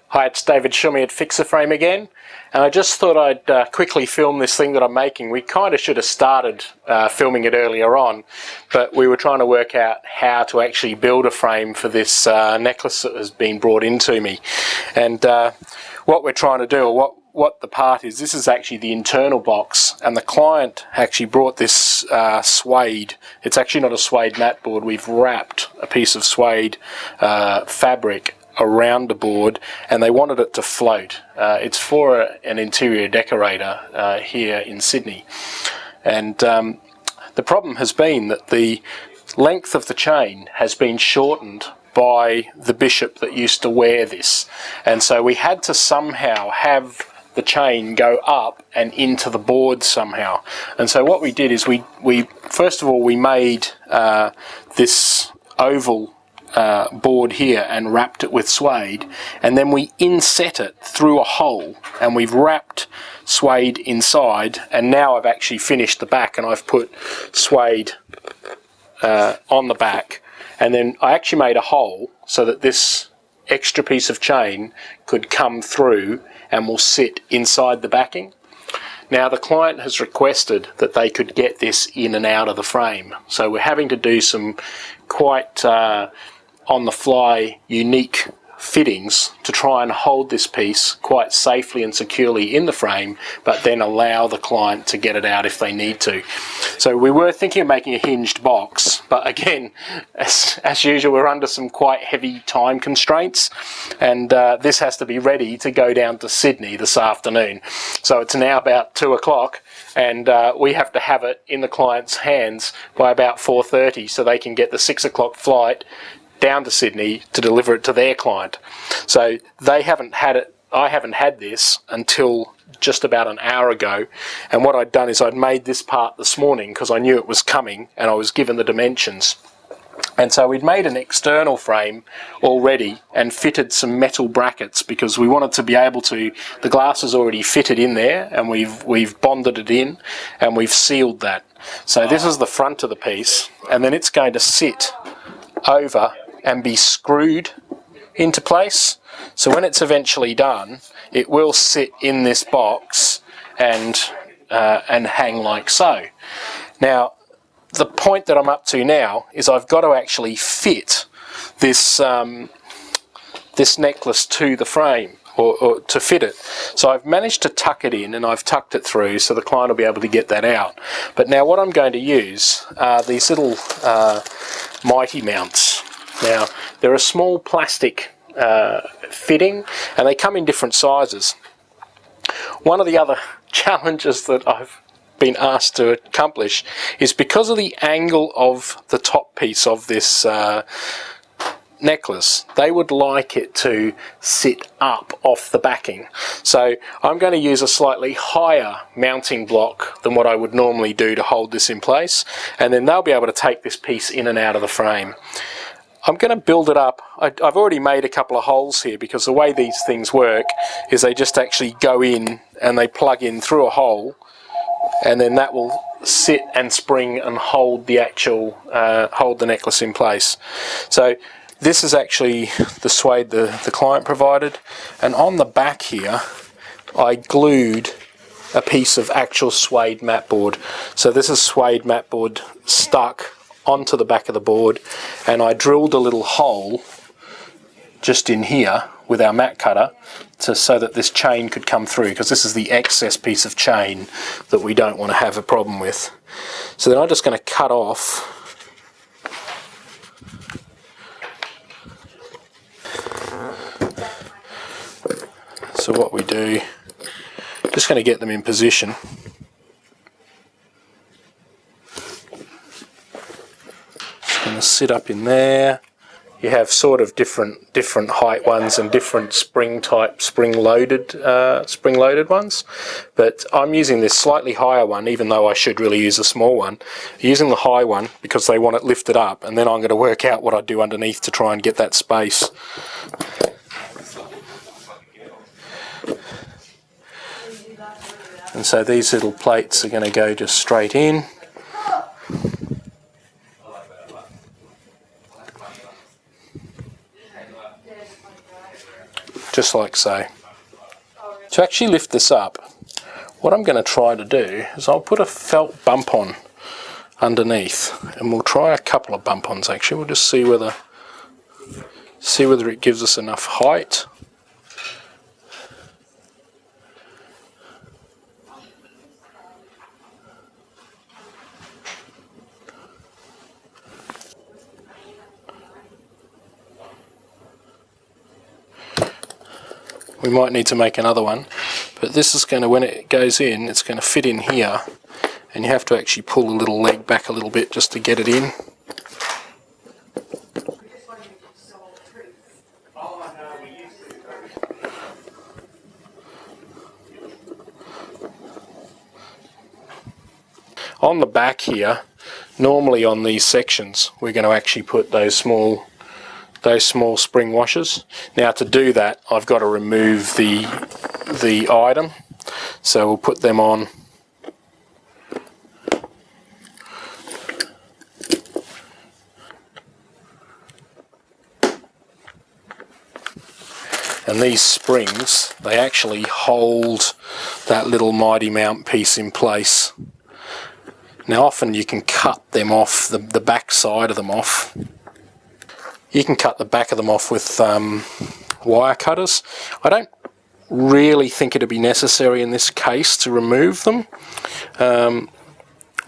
Hi, it's David Shummy at Fixer Frame again, and I just thought I'd quickly film this thing that I'm making. We kind of should have started filming it earlier on, but we were trying to work out how to actually build a frame for this necklace that has been brought into me. And what we're trying to do, or what the part is, this is actually the internal box, and the client actually brought this suede. It's actually not a suede mat board. We've wrapped a piece of suede fabric around the board, and they wanted it to float. It's for an interior decorator here in Sydney, and the problem has been that the length of the chain has been shortened by the bishop that used to wear this, and so we had to somehow have the chain go up and into the board somehow. And so what we did is we first of all we made this oval board here and wrapped it with suede, and then we inset it through a hole, and we've wrapped suede inside, and now I've actually finished the back and I've put suede on the back, and then I actually made a hole so that this extra piece of chain could come through and will sit inside the backing. Now the client has requested that they could get this in and out of the frame, so we're having to do some quite on the fly unique fittings to try and hold this piece quite safely and securely in the frame, but then allow the client to get it out if they need to. So we were thinking of making a hinged box, but again, as usual, we're under some quite heavy time constraints, and this has to be ready to go down to Sydney this afternoon. So it's now about 2 o'clock, and we have to have it in the client's hands by about 4:30 so they can get the 6 o'clock flight down to Sydney to deliver it to their client. So they haven't had it, I haven't had this until just about an hour ago, and what I'd done is I'd made this part this morning because I knew it was coming and I was given the dimensions. And so we'd made an external frame already and fitted some metal brackets because we wanted to be able to, the glass is already fitted in there, and we've bonded it in and we've sealed that. So this is the front of the piece, and then it's going to sit over and be screwed into place. So when it's eventually done, it will sit in this box and hang like so. Now the point that I'm up to now is I've got to actually fit this this necklace to the frame, or to fit it. So I've managed to tuck it in, and I've tucked it through so the client will be able to get that out. But now what I'm going to use are these little mighty mounts. Now they're a small plastic fitting, and they come in different sizes. One of the other challenges that I've been asked to accomplish is because of the angle of the top piece of this necklace, they would like it to sit up off the backing. So I'm going to use a slightly higher mounting block than what I would normally do to hold this in place, and then they'll be able to take this piece in and out of the frame. I'm going to build it up. I've already made a couple of holes here because the way these things work is they just actually go in and they plug in through a hole, and then that will sit and spring and hold the actual hold the necklace in place. So this is actually the suede the client provided, and on the back here I glued a piece of actual suede mat board. So this is suede mat board stuck onto the back of the board, and I drilled a little hole just in here with our mat cutter so that this chain could come through, because this is the excess piece of chain that we don't want to have a problem with. So then I'm just going to cut off so what we do, just going to get them in position. Going to sit up in there. You have sort of different height ones and different spring loaded ones, but I'm using this slightly higher one, even though I should really use a small one. I'm using the high one because they want it lifted up, and then I'm going to work out what I do underneath to try and get that space. And so these little plates are going to go just straight in. just like so. To actually lift this up, what I'm going to try to do is I'll put a felt bump on underneath, and we'll try a couple of bump-ons actually. We'll just see whether it gives us enough height. We might need to make another one, but this is going to, when it goes in, it's going to fit in here, and you have to actually pull the little leg back a little bit just to get it in. On the back here, normally on these sections, we're going to actually put those small spring washers. Now to do that, I've got to remove the item, so we'll put them on. And these springs, they actually hold that little mighty mount piece in place. Now often you can cut them off, the back side of them off. You can cut the back of them off with wire cutters. I don't really think it'd be necessary in this case to remove them.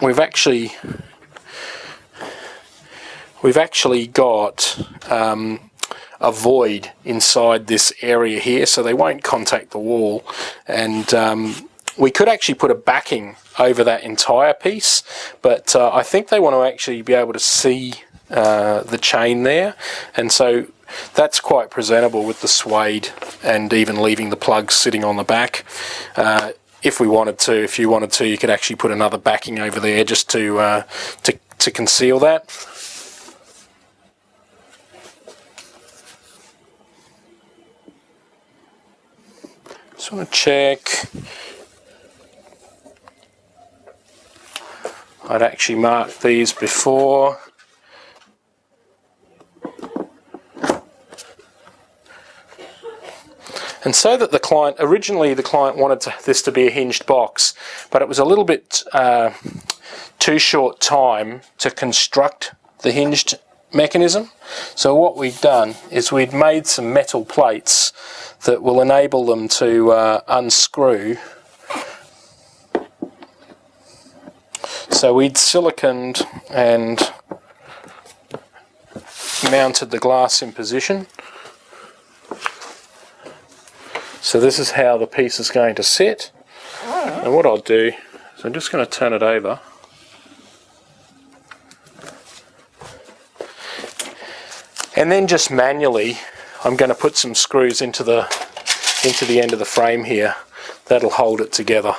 We've actually got a void inside this area here, so they won't contact the wall, and we could actually put a backing over that entire piece, but I think they want to actually be able to see the chain there, and so that's quite presentable with the suede and even leaving the plugs sitting on the back. If you wanted to, you could actually put another backing over there just to conceal that. Just want to check. I'd actually marked these before. And so that originally the client wanted this to be a hinged box, but it was a little bit too short time to construct the hinged mechanism. So what we've done is we'd made some metal plates that will enable them to unscrew. So we'd siliconed and mounted the glass in position. So this is how the piece is going to sit. And what I'll do is I'm just going to turn it over. And then just manually, I'm going to put some screws into the end of the frame here. That'll hold it together.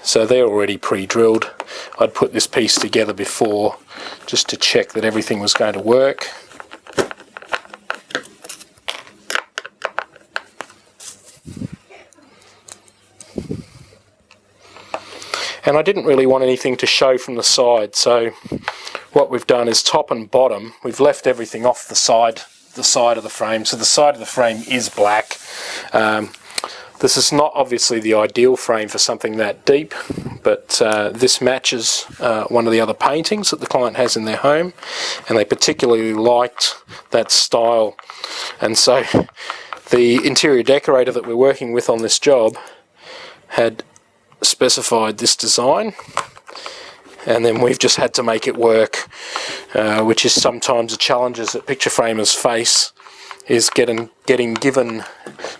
So they're already pre-drilled. I'd put this piece together before just to check that everything was going to work. And I didn't really want anything to show from the side, so what we've done is top and bottom, we've left everything off the side of the frame. So the side of the frame is black. This is not obviously the ideal frame for something that deep, but this matches one of the other paintings that the client has in their home, and they particularly liked that style. And so the interior decorator that we're working with on this job had specified this design, and then we've just had to make it work, which is sometimes the challenges that picture framers face, is getting given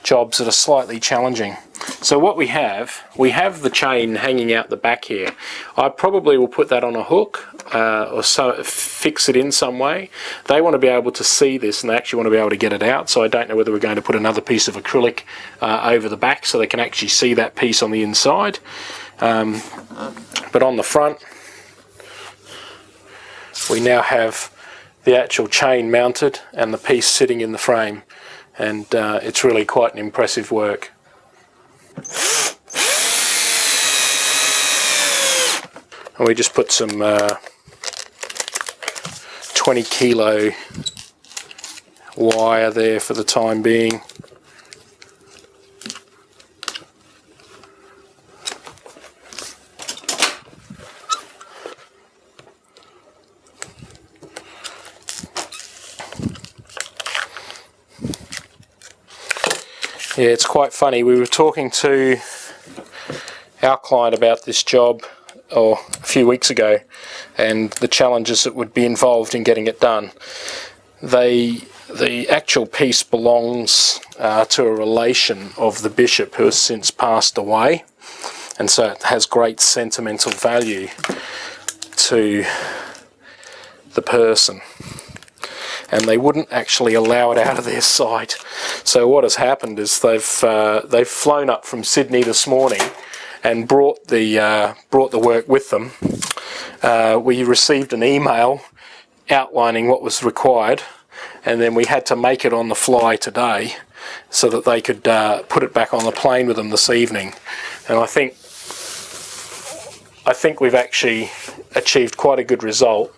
jobs that are slightly challenging. So what we have the chain hanging out the back here. I probably will put that on a hook or so, fix it in some way. They want to be able to see this, and they actually want to be able to get it out, so I don't know whether we're going to put another piece of acrylic over the back so they can actually see that piece on the inside. But on the front, we now have the actual chain mounted and the piece sitting in the frame, and it's really quite an impressive work. And we just put some 20 kilo wire there for the time being. Yeah, it's quite funny. We were talking to our client about this job a few weeks ago and the challenges that would be involved in getting it done. The actual piece belongs to a relation of the bishop who has since passed away, and so it has great sentimental value to the person, and they wouldn't actually allow it out of their sight. So what has happened is they've flown up from Sydney this morning and brought the work with them. We received an email outlining what was required, and then we had to make it on the fly today so that they could put it back on the plane with them this evening. And I think we've actually achieved quite a good result,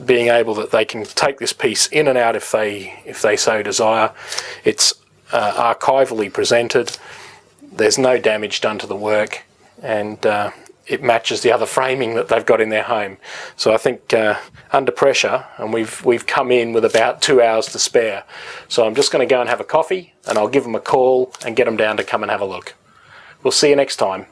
being able that they can take this piece in and out if they so desire. It's archivally presented. There's no damage done to the work, and it matches the other framing that they've got in their home. So I think under pressure, and we've come in with about 2 hours to spare. So I'm just going to go and have a coffee, and I'll give them a call and get them down to come and have a look. We'll see you next time.